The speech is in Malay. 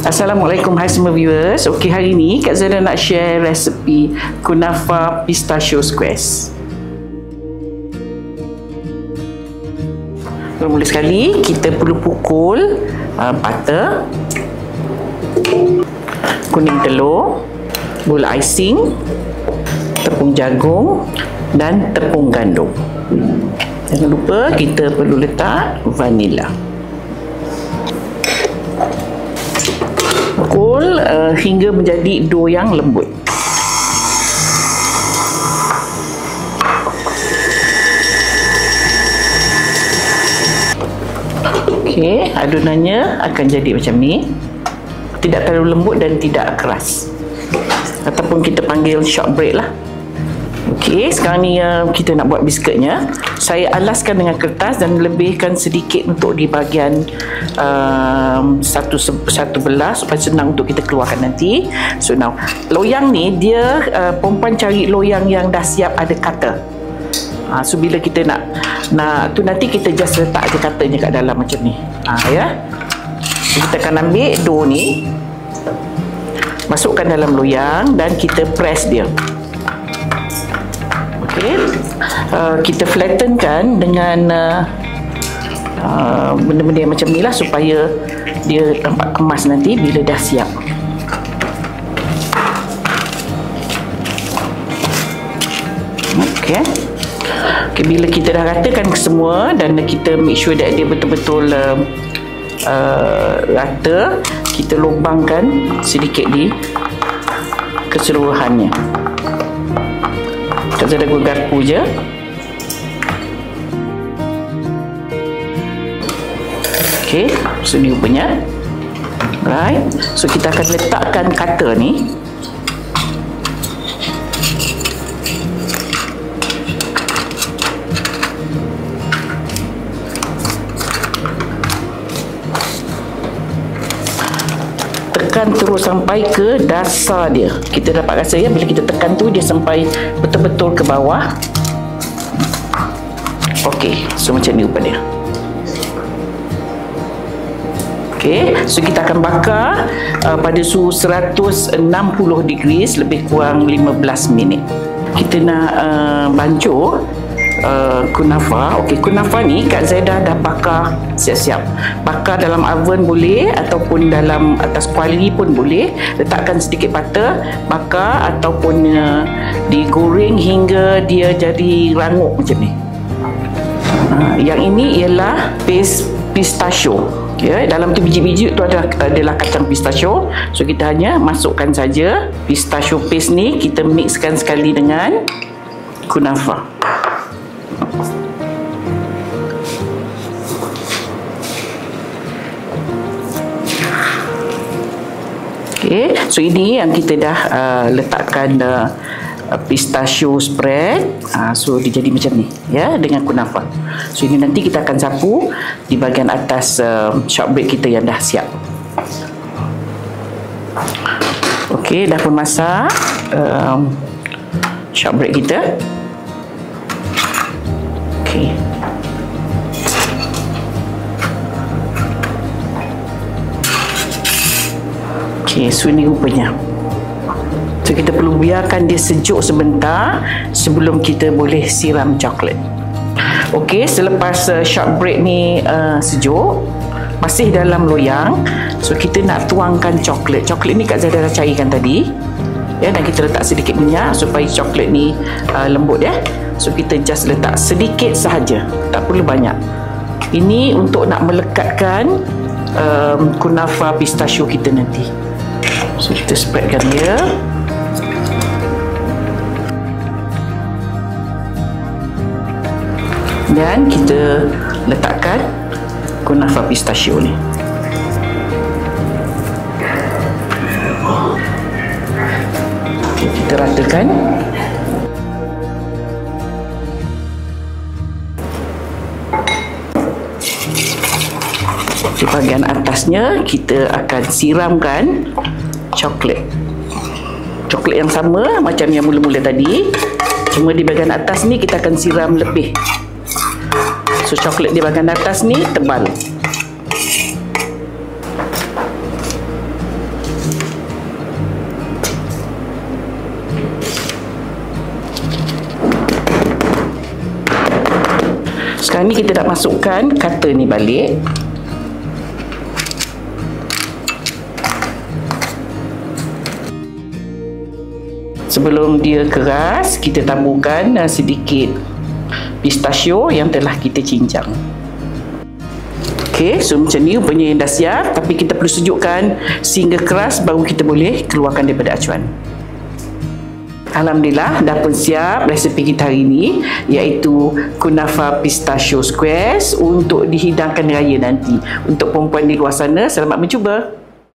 Assalamualaikum, hai semua viewers. Okey, hari ni Kak Zaida nak share resepi kunafa pistachio squares. Mula sekali kita perlu pukul butter, kuning telur, gula icing, tepung jagung dan tepung gandum. Jangan lupa kita perlu letak vanila. Pukul hingga menjadi dough yang lembut. Okey, adunannya akan jadi macam ni. Tidak terlalu lembut dan tidak keras. Ataupun kita panggil shortbread lah. Okey, sekarang ni kita nak buat biskutnya. Saya alaskan dengan kertas dan lebihkan sedikit untuk di bahagian satu belah supaya senang untuk kita keluarkan nanti. So now, loyang ni dia perempuan cari loyang yang dah siap ada cutter. So bila kita nak tu nanti kita just letak je cutternya kat dalam macam ni. Ya. So, kita akan ambil dough ni, masukkan dalam loyang dan kita press dia. Okay. Kita flattenkan dengan benda-benda yang macam ni lah supaya dia nampak kemas nanti bila dah siap. Okay. Okay, bila kita dah ratakan semua dan kita make sure that dia betul-betul rata, kita lubangkan sedikit di keseluruhannya. Kak Zaida guna garpu je. Okey, so ni rupanya. Right. So kita akan letakkan cutter ni. Tekan terus sampai ke dasar dia. Kita dapat rasa ya, bila kita tekan tu dia sampai betul-betul ke bawah. Okey, so macam ni rupa dia. Okey, so kita akan bakar pada suhu 160 degrees lebih kurang 15 minit. Kita nak bancuh kunafa. Okey, kunafa ni Kak Zaida dah bakar siap-siap. Bakar dalam oven boleh ataupun dalam atas kuali pun boleh. Letakkan sedikit butter, bakar ataupun digoreng hingga dia jadi rangup macam ni. Yang ini ialah paste pistachio. Ya, dalam tu biji-biji tu adalah kacang pistachio. So kita hanya masukkan saja pistachio paste ni, kita mixkan sekali dengan kunafa. Okay, so ini yang kita dah letakkan pistachio spread. So dia jadi macam ni ya, dengan kunafa. So ini nanti kita akan sapu di bahagian atas shortbread kita yang dah siap. Okey, dah pun masak shortbread kita. Okey. Okey, so ini rupanya. So kita perlu biarkan dia sejuk sebentar sebelum kita boleh siram coklat. Okey, selepas shortbread ni sejuk, masih dalam loyang, so kita nak tuangkan coklat. Coklat ni Kak Zaida dah cairkan tadi. Ya, dan kita letak sedikit minyak supaya coklat ni lembut ya. So kita just letak sedikit sahaja, tak perlu banyak. Ini untuk nak melekatkan kunafa pistachio kita nanti. So kita spreadkan dia. Dan kita letakkan kunafa pistachio ni. Kita ratakan. Di bahagian atasnya kita akan siramkan coklat. Coklat yang sama macam yang mula-mula tadi. Cuma di bahagian atas ni kita akan siram lebih. So coklat di bahagian atas ni tebal. Sekarang ni kita nak masukkan cutter ni balik. Sebelum dia keras, kita taburkan sedikit pistachio yang telah kita cincang. Okey, so macam ni rupanya yang dah siap, tapi kita perlu sejukkan sehingga keras baru kita boleh keluarkan daripada acuan. Alhamdulillah, dah pun siap resepi kita hari ini, iaitu kunafa pistachio squares untuk dihidangkan raya nanti. Untuk perempuan di luar sana, selamat mencuba.